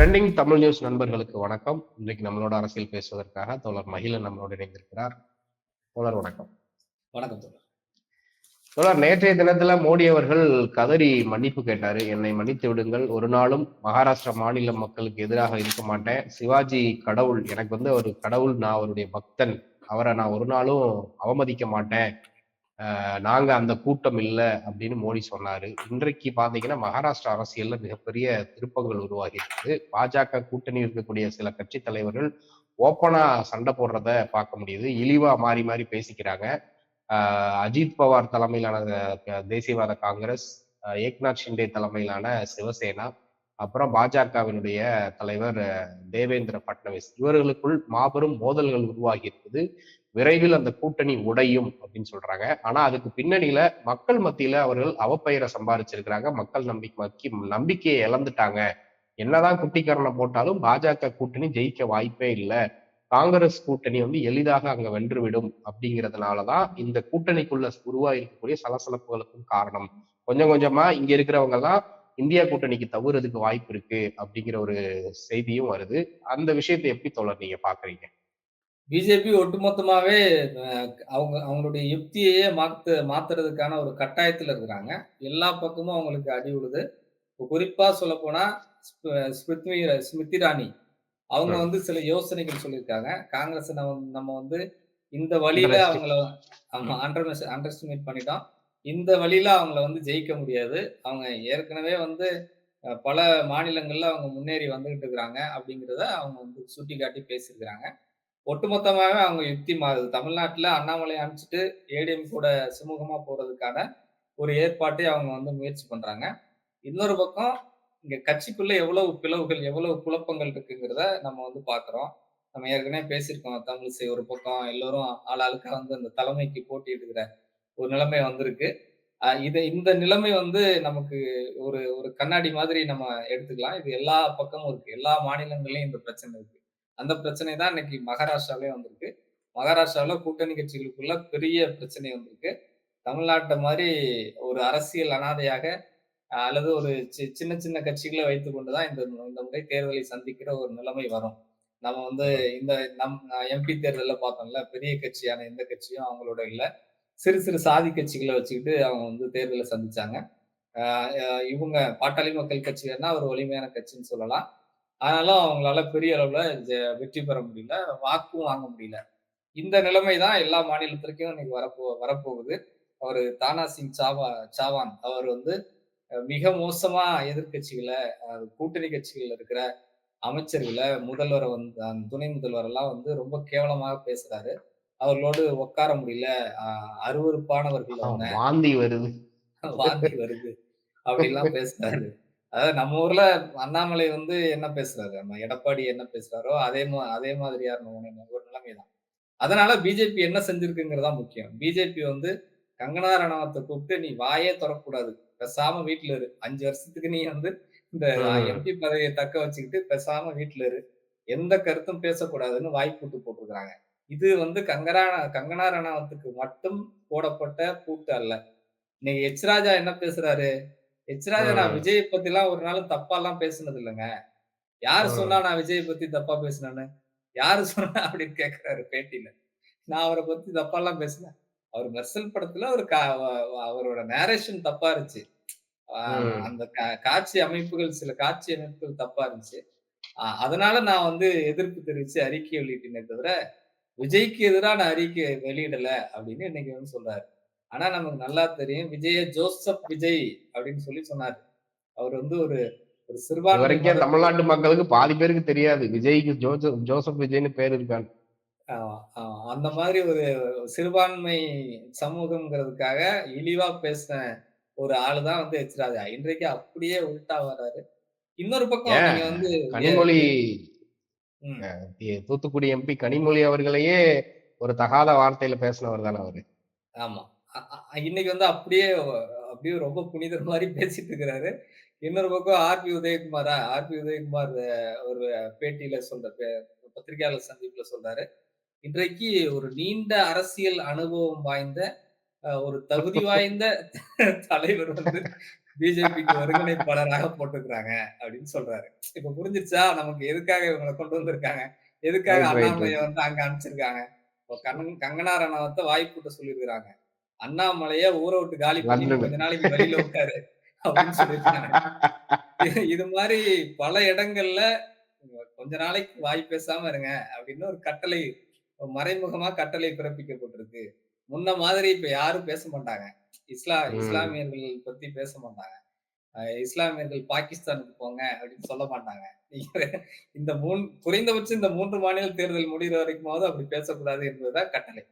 Trending Tamil news நண்பர்களுக்கு வணக்கம். இன்றைக்கு நம்மளோட அரசியல் பேசுவதற்காக தோழர் மகிழன் நம்மளோடு இணைந்திருக்கிறார். தோழர் வணக்கம். வணக்கம் தோழர். தோழர், நேற்றைய தினத்துல மோடி அவர்கள் கதறி மன்னிப்பு கேட்டாரு. என்னை மன்னித்து விடுங்கள், ஒரு நாளும் மகாராஷ்டிரா மாநில மக்களுக்கு எதிராக இருக்க மாட்டேன். சிவாஜி கடவுள், எனக்கு ஒரு கடவுள், நான் அவருடைய பக்தன், அவரை நான் ஒரு நாளும் அவமதிக்க மாட்டேன், நாங்க அந்த கூட்டம் இல்ல அப்படின்னு மோடி சொன்னாரு. இன்றைக்கு பாத்தீங்கன்னா மகாராஷ்டிரா அரசியல்ல மிகப்பெரிய திருப்பங்கள் உருவாகி இருக்குது. பாஜக கூட்டணி இருக்கக்கூடிய சில கட்சி தலைவர்கள் ஓப்பனா சண்டை போடுறத பார்க்க முடியுது. இழிவா மாறி மாறி பேசிக்கிறாங்க. அஜித் பவார் தலைமையிலான தேசியவாத காங்கிரஸ், ஏக்நாத் ஷிண்டே தலைமையிலான சிவசேனா, அப்புறம் பாஜகவினுடைய தலைவர் தேவேந்திர பட்னவிஸ், இவர்களுக்குள் மாபெரும் மோதல்கள் உருவாகி இருக்குது. விரைவில் அந்த கூட்டணி உடையும் அப்படின்னு சொல்றாங்க. ஆனா அதுக்கு பின்னணியில மக்கள் மத்தியில அவர்கள் அவப்பெயரை சம்பாதிச்சிருக்கிறாங்க. மக்கள் நம்பிக்கையை இழந்துட்டாங்க. என்னதான் குட்டிக்கரணம் போட்டாலும் பாஜக கூட்டணி ஜெயிக்க வாய்ப்பே இல்லை, காங்கிரஸ் கூட்டணி எளிதாக அங்க வென்றுவிடும் அப்படிங்கிறதுனாலதான் இந்த கூட்டணிக்குள்ள உருவாயிருக்கக்கூடிய சலசலப்புகளுக்கும் காரணம். கொஞ்சம் கொஞ்சமா இங்க இருக்கிறவங்க எல்லாம் இந்தியா கூட்டணிக்கு தவறுறதுக்கு வாய்ப்பு இருக்கு அப்படிங்கிற ஒரு செய்தியும் வருது. அந்த விஷயத்தை எப்படி தோழர் நீங்க பாக்குறீங்க? பிஜேபி ஒட்டுமொத்தமாவே அவங்களுடைய யுக்தியையே மாத்துறதுக்கான ஒரு கட்டாயத்துல இருக்கிறாங்க. எல்லா பக்கமும் அவங்களுக்கு அடி விழுது. குறிப்பா சொல்ல போனா ஸ்மிருதி இரானி அவங்க சில யோசனைகள் சொல்லியிருக்காங்க. காங்கிரஸ் நம்ம இந்த வழியில அவங்கள அண்டர் எஸ்டிமேட் பண்ணிட்டோம். இந்த வழியில அவங்கள ஜெயிக்க முடியாது. அவங்க ஏற்கனவே பல மாநிலங்கள்ல அவங்க முன்னேறி வந்துகிட்டு இருக்கிறாங்க அப்படிங்கிறத அவங்க சுட்டிக்காட்டி பேசியிருக்கிறாங்க. ஒட்டுமொத்தமாவே அவங்க யுக்தி மாறுது. தமிழ்நாட்டுல அண்ணாமலை அனுப்பிச்சுட்டு ஏடிஎம் கூட சுமூகமா போறதுக்கான ஒரு ஏற்பாட்டை அவங்க முயற்சி பண்றாங்க. இன்னொரு பக்கம் இங்க கட்சிக்குள்ள எவ்வளவு பிளவுகள், எவ்வளவு குழப்பங்கள் இருக்குங்கிறத நம்ம பார்க்கிறோம். நம்ம ஏற்கனவே பேசியிருக்கோம். தமிழிசை ஒரு பக்கம், எல்லோரும் ஆளாளுக்கா அந்த தலைமைக்கு போட்டியிடுகிற ஒரு நிலைமை வந்திருக்கு. இந்த நிலைமை நமக்கு ஒரு ஒரு கண்ணாடி மாதிரி நம்ம எடுத்துக்கலாம். இது எல்லா பக்கமும் இருக்கு. எல்லா மாநிலங்கள்லயும் இந்த பிரச்சனை இருக்கு. அந்த பிரச்சனை தான் இன்னைக்கு மகாராஷ்டிராலயும் வந்திருக்கு. மகாராஷ்டிரால கூட்டணி கட்சிகளுக்குள்ள பெரிய பிரச்சனை வந்திருக்கு. தமிழ்நாட்ட மாதிரி ஒரு அரசியல் அனாதையாக அல்லது ஒரு சின்ன சின்ன கட்சிகளை வைத்துக் கொண்டுதான் இந்த இந்த முறை தேர்தலை சந்திக்கிற ஒரு நிலைமை வரும். நம்ம இந்த எம்பி தேர்தல்ல பார்த்தோம்ல, பெரிய கட்சியான எந்த கட்சியும் அவங்களோட இல்ல. சிறு சிறு சாதி கட்சிகளை வச்சுக்கிட்டு அவங்க தேர்தலை சந்திச்சாங்க. இவங்க பாட்டாளி மக்கள் கட்சி வேணா ஒரு வலிமையான கட்சின்னு சொல்லலாம். ஆனாலும் அவங்களால பெரிய அளவுல வெற்றி பெற முடியல, வாக்கும் வாங்க முடியல. இந்த நிலைமை தான் எல்லா மாநிலத்திற்கும் இன்னைக்கு வரப்போகுது. அவரு தானா சிங் சாவான் அவர் மிக மோசமா எதிர்கட்சிகளை, கூட்டணி கட்சிகள்ல இருக்கிற அமைச்சர்களை, முதல்வரை துணை முதல்வர் எல்லாம் ரொம்ப கேவலமாக பேசுறாரு. அவர்களோடு உட்கார முடியல, அருவருப்பானவர்கள் அவங்க, வாந்தி வருது வாந்தி வருது அப்படிலாம் பேசுறாரு. அதாவது நம்ம ஊர்ல அண்ணாமலை என்ன பேசுறாரு, நம்ம எடப்பாடி என்ன பேசுறாரோ அதே மாதிரியான ஒரு நிலைமைதான். அதனால பிஜேபி என்ன செஞ்சிருக்குங்கிறதா முக்கியம். பிஜேபி கங்கனா ரணாவத்தை கூப்பிட்டு, நீ வாயே தொறக்கக்கூடாது, பேசாம வீட்டுல இரு, 5 வருஷத்துக்கு நீ இந்த எம்பி பதவியை தக்க வச்சுக்கிட்டு பேசாம வீட்டுல இரு, எந்த கருத்தும் பேசக்கூடாதுன்னு வாய்ப்பூட்டு போட்டிருக்கிறாங்க. இது கங்கனா ரணாவத்துக்கு மட்டும் போடப்பட்ட பூட்டு அல்ல. இன்னைக்கு எச் ராஜா என்ன பேசுறாரு? எச் ராஜா, நான் விஜயை பத்தி எல்லாம் ஒரு நாளும் தப்பா எல்லாம் பேசுனது இல்லைங்க. யாரு சொன்னா நான் விஜயை பத்தி தப்பா பேசினேன்னு? யாரு சொன்னா அப்படின்னு கேட்கிறாரு பேட்டியில. நான் அவரை பத்தி தப்பா எல்லாம் பேசல. அவர் மெர்சல் படத்துல அவரோட நேரேஷன் தப்பா இருந்துச்சு. அந்த காட்சி அமைப்புகள், சில காட்சி அமைப்புகள் தப்பா இருந்துச்சு. அதனால நான் எதிர்ப்பு தெரிவிச்சு அறிக்கை வெளியிட்டேனே தவிர, விஜய்க்கு எதிரான அறிக்கை வெளியிடல அப்படின்னு இன்னைக்கு சொல்றாரு. ஆனா நமக்கு நல்லா தெரியும், விஜய ஜோசப் விஜய் அப்படின்னு சொல்லி சொன்னாரு. அவர் ஒரு ஒரு சிறுபான்மை தமிழ்நாட்டு மக்களுக்கு பாதி பேருக்கு தெரியாது விஜய்க்கு ஜோசப் விஜய்னு பேர் இருக்கான்னு. அந்த மாதிரி ஒரு சிறுபான்மை சமூகம்ங்கிறதுக்காக இழிவா பேசின ஒரு ஆளுதான் எச் ராஜா. இன்றைக்கு அப்படியே உல்டா வர்றாரு. இன்னொரு பக்கம் நீங்க கனிமொழி, தூத்துக்குடி எம்பி கனிமொழி அவர்களையே ஒரு தகாத வார்த்தையில பேசினவர் தானே அவரு. ஆமா. இன்னைக்கு அப்படியே அப்படியே ரொம்ப புனிதர் மாதிரி பேசிட்டு இருக்கிறாரு. இன்னொரு பக்கம் ஆர்பி உதயகுமார் ஒரு பேட்டியில பத்திரிகையாளர் சந்திப்புல சொல்றாரு, இன்றைக்கு ஒரு நீண்ட அரசியல் அனுபவம் வாய்ந்த, ஒரு தகுதி வாய்ந்த தலைவர் பிஜேபிக்கு ஒருங்கிணைப்பாளராக போட்டிருக்கிறாங்க அப்படின்னு சொல்றாரு. இப்ப புரிஞ்சிருச்சா நமக்கு எதுக்காக இவங்கள கொண்டு வந்திருக்காங்க? எதுக்காக ரைட், ரைட், அண்ணாமலைய ரைட். வந்து அங்க அனுப்பிச்சிருக்காங்க? இப்போ கங்கனா ரனாவத்த வாய் கூட்ட சொல்லியிருக்கிறாங்க. அண்ணாமலைய ஊர விட்டு காலி பண்ணி நீ லண்டனு. கொஞ்ச நாளைக்கு வெளியில உட்காரு அப்படின்னு சொல்லியிருக்காங்க. இது மாரி பல இடங்கள்ல கொஞ்ச நாளைக்கு வாய் பேசாம இருங்க அப்படின்னு ஒரு கட்டளை மறைமுகமா கட்டளை பிறப்பிக்கப்பட்டிருக்கு. முன்ன மாதிரி இப்ப யாரும் பேச மாட்டாங்க. ம். இஸ்லாமியர்கள் பத்தி பேச மாட்டாங்க. இஸ்லாமியர்கள் பாகிஸ்தானுக்கு போங்க அப்படின்னு சொல்ல மாட்டாங்க. இந்த குறைந்தபட்சம் இந்த 3 மாநில தேர்தல் முடியிற வரைக்குமாவது அப்படி பேசக்கூடாது என்பதுதான் கட்டளை.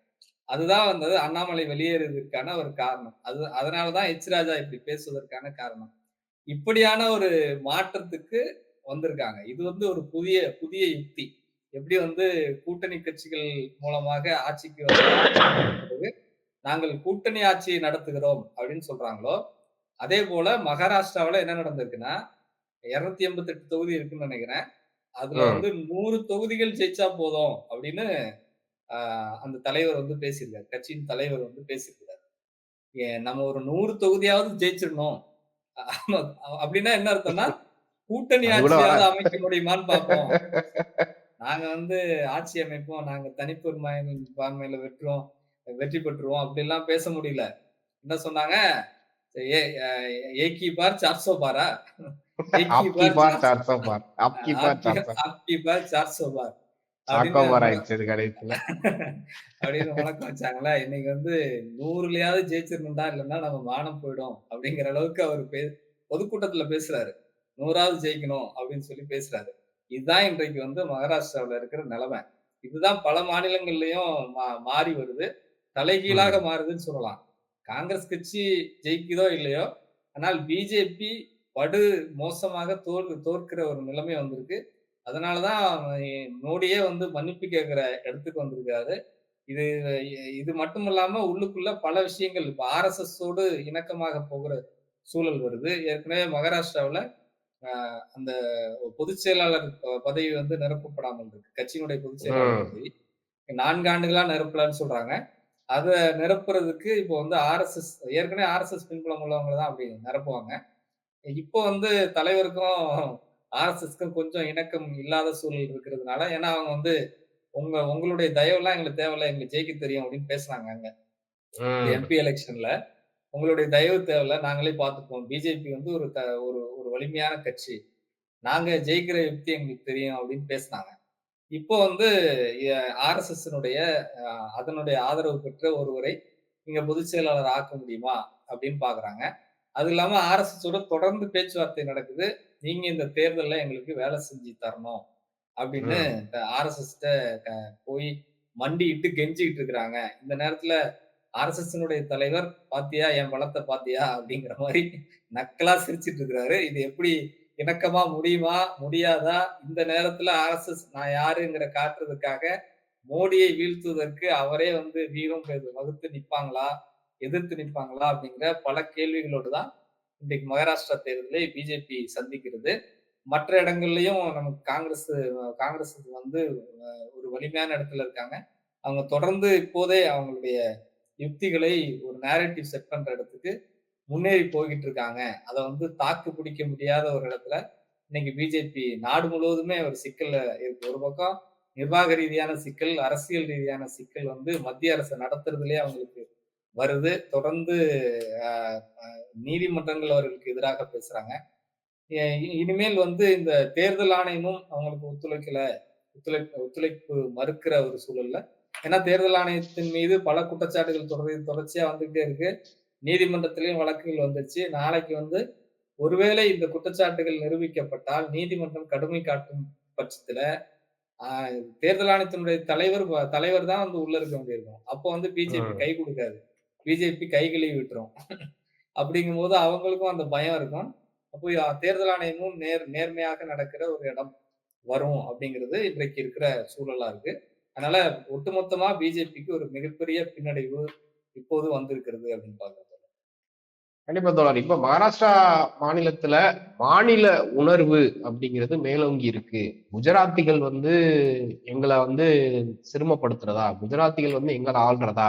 அதுதான் வந்தது அண்ணாமலை வெளியேறுவதற்கான ஒரு காரணம். அதனால தான் எச் ராஜா இப்படி பேசுவதற்கான காரணம். இப்படியான ஒரு மாற்றத்துக்கு வந்திருக்காங்க. இது வந்து ஒரு புதிய புதிய யுக்தி. எப்படி வந்து கூட்டணி கட்சிகள் மூலமாக ஆட்சிக்கு வந்த பிறகு, நாங்கள் கூட்டணி ஆட்சியை நடத்துகிறோம் அப்படின்னு சொல்றாங்களோ, அதே போல மகாராஷ்டிராவுல என்ன நடந்திருக்குன்னா, 288 தொகுதி இருக்குன்னு நெனைக்கிறேன். அதுல ம். வந்து 100 தொகுதிகள் ஜெயிச்சா போதும் அப்படின்னு அ அந்த தலைவர் வந்து பேசியிருக்காரு. கட்சியின் தலைவர் வந்து பேசியிருக்கிறார். நம்ம ஒரு 100 தொகுதியாவது ஜெயிச்சிடணும். ஆமா. அப்படின்னா என்ன அர்த்தம்னா, கூட்டணி அது கூட ஆட்சியாவது வராது. அமைக்க முடியுமான்னு பார்ப்போம். நாங்க வந்து ஆட்சி அமைப்போம். நாங்க தனிப்பெரும்பான்மையில வெற்றி பெற்றுருவோம். அப்படிலாம் பேச முடியல. என்ன சொன்னாங்க? "ஏ அ ஏக் கி பார் 400 பாரா? ஏக் கி அப் கி பார் பார் 400 சார் சோ பார். அப் கி பார் ஆப்கி சார் சோ. ஆப்கி பார் 400 பார்" அப்படின்னு சாக்கோபார் ஆயிடுச்சு அது கடைசில. அப்படின்னு முழக்கம் வச்சாங்களா, இன்னைக்கு வந்து 100லயாவது ஜெயிச்சிரணும்டா, இல்லன்னா நம்ம மானம் போயிடும் அப்படிங்கிற அளவுக்கு அவரு பொதுக்கூட்டத்துல பேசுறாரு. 100வது ஜெயிக்கணும் அப்படின்னு சொல்லி பேசுறாரு. இதுதான் இன்றைக்கு வந்து மகாராஷ்டிராவுல இருக்கிற நிலைமை. இதுதான் பல மாநிலங்கள்லயும் மாறி வருது. தலைகீழாக ம். மாறுதுன்னு சொல்லலாம். காங்கிரஸ் கட்சி ஜெயிக்குதோ இல்லையோ, ஆனால் பிஜேபி படு மோசமாக தோற்கிற ஒரு நிலைமை வந்திருக்கு. அதனால தான் மோடியே வந்து மன்னிப்பு கேட்கிற இடத்துக்கு வந்திருக்காரு. இது இது மட்டும் இல்லாம உள்ளுக்குள்ள பல விஷயங்கள் இப்ப ஆர்எஸ்எஸோடு இணக்கமாக போகிற சூழல் வருது. ஏற்கனவே மகாராஷ்டிராவுல அந்த பொதுச் செயலாளர் பதவி வந்து நிரப்பப்படாமல் இருக்கு. கட்சியினுடைய பொதுச் செயலாளர் ம். பதவி. 4 ஆண்டுகளா நிரப்பலன்னு சொல்றாங்க. அத நிரப்புறதுக்கு இப்போ வந்து ஆர்எஸ்எஸ் ஏற்கனவே ஆர்எஸ்எஸ் பின்புலம் உள்ளவங்க தான் அப்படி நிரப்புவாங்க. இப்போ வந்து தலைவருக்கும் ஆர்எஸ்எஸ்க்கும் கொஞ்சம் இணக்கம் இல்லாத சூழல் இருக்கிறதுனால, ஏன்னா அவங்க வந்து உங்களுடைய தயவுலாம் எங்களுக்கு தேவையில்ல. எங்களுக்கு ஜெயிக்க தெரியும் அப்படின்னு பேசுனாங்க அங்க. இந்த ம். எம்பி எலக்ஷன்ல. உங்களுடைய தயவு தேவையில்ல. நாங்களே பார்த்துப்போம். பிஜேபி வந்து ஒரு ஒரு வலிமையான கட்சி. நாங்க ஜெயிக்கிற யுக்தி எங்களுக்கு தெரியும் அப்படின்னு பேசுனாங்க. இப்போ வந்து எ ஆர்எஸ்எஸ்னுடைய அதனுடைய ஆதரவு பெற்ற ஒருவரை நீங்க பொதுச் செயலாளர் ஆக்க முடியுமா? அப்படின்னு பார்க்குறாங்க. அது இல்லாம ஆர்எஸ்எஸோட தொடர்ந்து பேச்சுவார்த்தை நடக்குது. நீங்க இந்த தேர்தல்ல எங்களுக்கு வேலை செஞ்சு தரணும். அப்படின்னு ம். ஆர்எஸ்எஸ்ட்ட போய் மண்டியிட்டு கெஞ்சிக்கிட்டு இருக்கிறாங்க. இந்த நேரத்துல ஆர்எஸ்எஸ்னுடைய தலைவர் "பாத்தியா என் பலத்த பாத்தியா?" அப்படிங்கிற மாரி நக்கலா சிரிச்சுட்டு இருக்கிறாரு. இது எப்படி இணக்கமா முடியுமா? முடியாதா? இந்த நேரத்துல ஆர்எஸ்எஸ் நான் யாருங்கிற காட்டுறதுக்காக மோடியை வீழ்த்துவதற்கு அவரே வந்து வீரம் வகுத்து நிப்பாங்களா? எதிர்த்து நிப்பாங்களா? அப்படிங்கிற பல கேள்விகளோடு தான் இன்றைக்கு மகாராஷ்டிரா தேர்தலை பிஜேபி சந்திக்கிறது. மற்ற இடங்கள்லயும் நமக்கு காங்கிரஸ் வந்து ஒரு வலிமையான இடத்துல இருக்காங்க. அவங்க தொடர்ந்து இப்போதே அவங்களுடைய யுக்திகளை ஒரு நேரேட்டிவ் செட் பண்ற இடத்துக்கு முன்னேறி போய்கிட்டு இருக்காங்க. அத வந்து தாக்கு பிடிக்க முடியாத ஒரு இடத்துல இன்னைக்கு பிஜேபி நாடு முழுவதுமே ஒரு சிக்கல்ல இருக்கு. ஒரு பக்கம் நிர்வாக ரீதியான சிக்கல், அரசியல் ரீதியான சிக்கல் வந்து மத்திய அரச நடத்துறதிலேயே அவங்களுக்கு வருது. தொடர்ந்து அ அ நீதிமன்றங்கள் அவர்களுக்கு எதிராக பேசுறாங்க. இனிமேல் வந்து இந்த தேர்தல் ஆணையமும் அவங்களுக்கு ஒத்துழைப்பு மறுக்கிற ஒரு சூழல்ல. ஏன்னா தேர்தல் ஆணையத்தின் மீது பல குற்றச்சாட்டுகள் தொடர்ச்சியா வந்துகிட்டே இருக்கு. நீதிமன்றத்திலயும் வழக்குகள் வந்துருச்சு. நாளைக்கு வந்து ஒருவேளை இந்த குற்றச்சாட்டுகள் நிரூபிக்கப்பட்டால், நீதிமன்றம் கடுமை காட்டும் பட்சத்துல, ஆ தேர்தல் ஆணையத்தினுடைய தலைவர் தான் வந்து உள்ள இருக்க வேண்டியிருக்கும். அப்போ வந்து பிஜேபி ம். கை குடுக்காது. பிஜேபி கை கழுவி விட்டுரும். அப்படிங்கும்போது அவங்களுக்கும் அந்த பயம் இருக்கும். அப்போ தேர்தல் ஆணையமும் நேர்மையாக நடக்கிற ஒரு இடம் வரும் அப்படிங்கிறது இன்றைக்கு இருக்கிற சூழலா இருக்கு. அதனால ஒட்டுமொத்தமா பிஜேபிக்கு ஒரு மிகப்பெரிய பின்னடைவு இப்போது வந்திருக்கிறது அப்படின்னு பார்க்கிறேன். கண்டிப்பா தோழர். இப்ப மகாராஷ்டிரா மாநிலத்துல மாநில உணர்வு அப்படிங்கிறது மேலோங்கி இருக்கு. குஜராத்திகள் வந்து எங்கள வந்து சிறுமப்படுத்துறதா? குஜராத்திகள் வந்து எங்கள ஆள்றதா?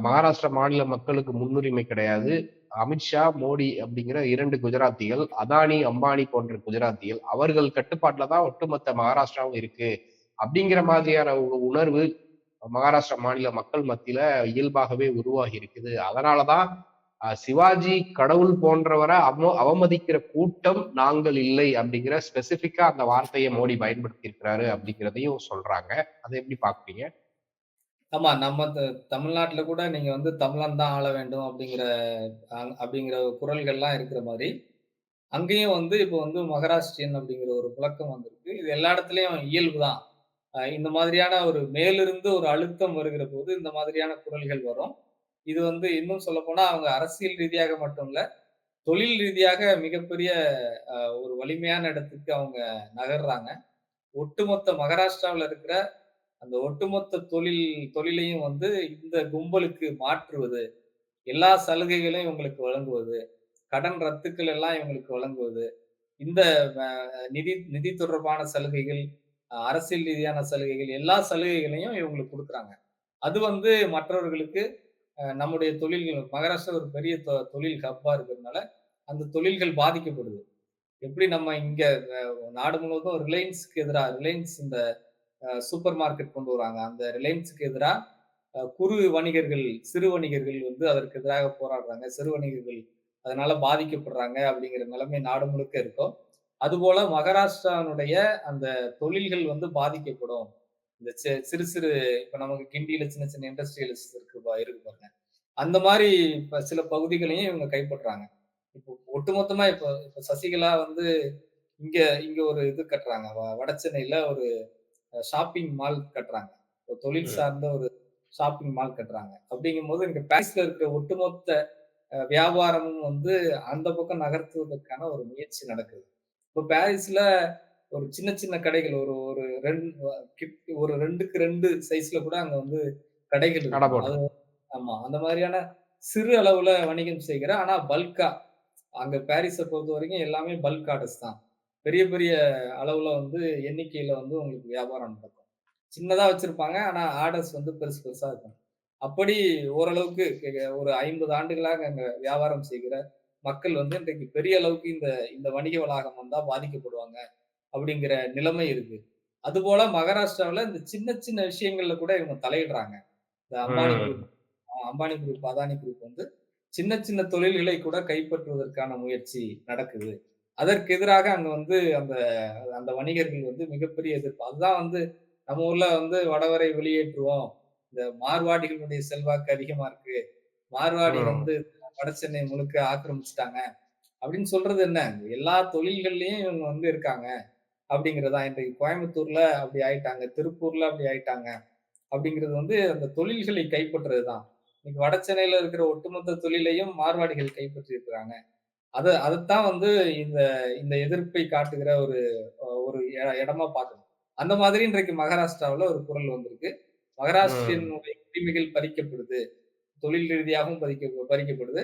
மகாராஷ்டிரா மாநில மக்களுக்கு முன்னுரிமை கிடையாது. அமித்ஷா, மோடி அப்படிங்கிற 2 குஜராத்திகள், அதானி, அம்பானி போன்ற குஜராத்திகள் அவர்கள் கட்டுப்பாட்டுல தான் ஒட்டுமொத்த மகாராஷ்டிராவும் இருக்கு. அப்படிங்கிற மாதிரியான உணர்வு மகாராஷ்டிரா மாநில மக்கள் மத்தியில இயல்பாகவே உருவாகி இருக்குது. அதனாலதான் சிவாஜி கடவுள் போன்றவரை அவமதிக்கிற கூட்டம் நாங்கள் இல்லை அப்படிங்கிற ஸ்பெசிபிக்கா அந்த வார்த்தையை மோடி பயன்படுத்தி இருக்கிறாரு அப்படிங்கிறதையும் சொல்றாங்க. அதை எப்படி பாக்குறீங்க? ஆமா. நம்ம தமிழ்நாட்டுல கூட நீங்க வந்து தமிழன் தான் ஆள வேண்டும் அப்படிங்கிற குரல்கள்லாம் இருக்கிற மாரி, அங்கேயும் வந்து இப்போ வந்து மகாராஷ்டிரியன் அப்படிங்கிற ஒரு புழக்கம் வந்திருக்கு. இது எல்லா இடத்துலயும் இயல்பு தான். இந்த மாதிரியான ஒரு மேலிருந்து ஒரு அழுத்தம் வருகிற போது, இந்த மாதிரியான குரல்கள் வரும். இது வந்து இன்னும் சொல்லப்போனா, அவங்க அரசியல் ரீதியாக மட்டும் இல்ல, தொழில் ரீதியாக மிகப்பெரிய ஒரு வலிமையான இடத்துக்கு அவங்க நகர்றாங்க. ஒட்டுமொத்த மகாராஷ்டிராவுல இருக்கிற அந்த ஒட்டுமொத்த தொழிலையும் வந்து இந்த கும்பலுக்கு மாற்றுவது, எல்லா சலுகைகளையும் இவங்களுக்கு வழங்குவது, கடன் ரத்துக்கள் எல்லாம் இவங்களுக்கு வழங்குவது, இந்த அ நிதி நிதி தொடர்பான சலுகைகள், அரசியல் ரீதியான சலுகைகள், எல்லா சலுகைகளையும் இவங்களுக்கு குடுக்குறாங்க. அது வந்து மற்றவர்களுக்கு நம்முடைய தொழில்கள் மகாராஷ்டிரா ஒரு பெரிய தொழில் ஹப்பா இருக்கிறதுனால, அந்த தொழில்கள் பாதிக்கப்படுது. எப்படி நம்ம இங்க நாடு முழுவதும் ரிலையன்ஸ் இந்த சூப்பர் மார்க்கெட் கொண்டு வராங்க. அந்த ரிலையன்ஸ்க்கு எதிரா குறு வணிகர்கள், சிறு வணிகர்கள் வந்து அதற்கு எதிராக போராடுறாங்க. சிறு வணிகர்கள் அதனால பாதிக்கப்படுறாங்க அப்படிங்கிற நிலைமை நாடு முழுக்க இருக்கும். அதுபோல மகாராஷ்டிராவினுடைய அந்த தொழில்கள் வந்து பாதிக்கப்படும். இந்த சிறு சிறு இப்ப நமக்கு கிண்டியில சின்ன சின்ன இண்டஸ்ட்ரியலிஸ்ட் இருக்கு பாருங்க. அந்த மாரி இப்ப சில பகுதிகளையும் இவங்க கைப்பற்றாங்க. இப்போ ஒட்டுமொத்தமா இப்ப இப்ப சசிகலா வந்து இங்க இங்க ஒரு இது கட்டுறாங்க. வட சென்னையில ஒரு ஷாப்பிங் மால் கட்டுறாங்க. ஒரு தொழில் ம். சார்ந்த ஒரு ஷாப்பிங் மால் கட்டுறாங்க. அப்படிங்கும்போது இங்க பாரிஸ்ல இருக்கிற ஒட்டுமொத்த வியாபாரமும் வந்து அந்த பக்கம் நகர்த்துவதற்கான ஒரு முயற்சி நடக்குது. இப்போ பாரிஸ்ல ஒரு சின்ன சின்ன கடைகள் ஒரு ஒரு 2க்கு 2 சைஸ்ல கூட அங்க வந்து கடைகள் கடை இருக்கும். போட்டு. ஆமா. அந்த மாதிரியான சிறு அளவுல வணிகம் செய்கிற, ஆனா பல்க்கா அங்க பாரிஸ பொறுத்தவரைக்கும் எல்லாமே பல்க் ஆர்டர்ஸ் தான். பெரிய பெரிய அளவுல வந்து எண்ணிக்கையில வந்து உங்களுக்கு வியாபாரம் நடக்கும். சின்னதா வச்சிருப்பாங்க. ஆனா ஆர்டர்ஸ் வந்து பெருசு பெருசா இருக்கும். அப்படி ஓரளவுக்கு ஒரு 50 ஆண்டுகளாக அங்க வியாபாரம் செய்கிற மக்கள் வந்து இன்றைக்கு பெரிய அளவுக்கு இந்த இந்த வணிக வளாகம் வந்தா பாதிக்கப்படுவாங்க. அப்படிங்கிற நிலைமை இருக்கு. அதுபோல மகாராஷ்டிராவுல இந்த சின்ன சின்ன விஷயங்கள்ல கூட இவங்க தலையிடுறாங்க. இந்த ம். அம்பானி குரூப், அதானி குரூப் வந்து சின்ன சின்ன தொழில்களை கூட கைப்பற்றுவதற்கான முயற்சி நடக்குது. அதற்கு எதிராக அங்க வந்து அந்த அந்த வணிகர்கள் வந்து மிகப்பெரிய எதிர்ப்பு. அதுதான் வந்து நம்ம ஊர்ல வந்து வடவரை வெளியேற்றுவோம். இந்த மார்வாடிகளுடைய செல்வாக்கு அதிகமா இருக்கு. மார்வாடி ம். வந்து வட சென்னை முழுக்க ஆக்கிரமிச்சுட்டாங்க. அப்படின்னு சொல்றது என்ன? எல்லா தொழில்கள்லயும் இவங்க வந்து இருக்காங்க. அப்படிங்கிறது தான். இன்றைக்கு கோயம்புத்தூர்ல அப்படி ஆயிட்டாங்க. திருப்பூர்ல அப்படி ஆயிட்டாங்க. அப்படிங்கிறது வந்து அந்த தொழில்களை கைப்பற்றுறது தான். இன்னைக்கு வட சென்னையில இருக்கிற ஒட்டுமொத்த தொழிலையும் மார்வாடிகள் கைப்பற்றி இருக்கிறாங்க. அதத்தான் வந்து இந்த இந்த எதிர்ப்பை காட்டுகிற ஒரு ஒரு இடமா பார்க்கணும். அந்த மாதிரி இன்றைக்கு மகாராஷ்டிராவுல ஒரு குரல் வந்திருக்கு. ம். மகாராஷ்டிரியனுடைய உரிமைகள் பறிக்கப்படுது. தொழில் ரீதியாகவும் பறிக்கப்படுது.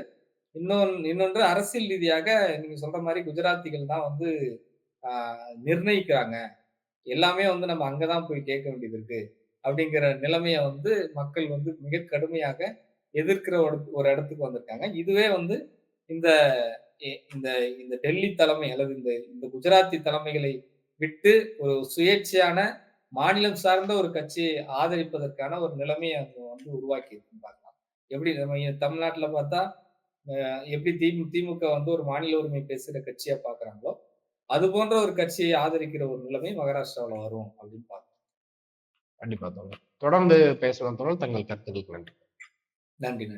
இன்னொன்று அரசியல் ரீதியாக நீங்க சொல்ற மாரி குஜராத்திகள் தான் வந்து ஆ நிர்ணயிக்கிறாங்க. எல்லாமே வந்து நம்ம அங்க தான் போய் கேட்க வேண்டியது இருக்கு. அப்படிங்கிற நிலைமைய வந்து மக்கள் வந்து மிக கடுமையாக எதிர்க்கிற ஒரு இடத்துக்கு வந்திருக்காங்க. இதுவே வந்து இந்த இந்த இந்த டெல்லி தலைமை அல்லது இந்த இந்த குஜராத்தி தலைமைகளை விட்டு ஒரு சுயேட்சையான மாநிலம் சார்ந்த ஒரு கட்சியை ஆதரிப்பதற்கான ஒரு நிலைமைய அங்க வந்து உருவாக்கி இருக்குன்னு பார்க்கலாம். எப்படி நம்ம தமிழ்நாட்டுல பார்த்தா, எப்படி திமுக வந்து ஒரு மாநில உரிமை பேசுற கட்சியா பார்க்குறாங்களோ, அது போன்ற ஒரு கட்சியை ஆதரிக்கிற ஒரு நிலைமை மகாராஷ்டிராவுல வரும் அப்படின்னு பார்க்கிறேன். கண்டிப்பா தோழர். தொடர்ந்து பேசலாம் தோழர். தங்கள் கருத்துக்களுக்கு நன்றி. நன்றி.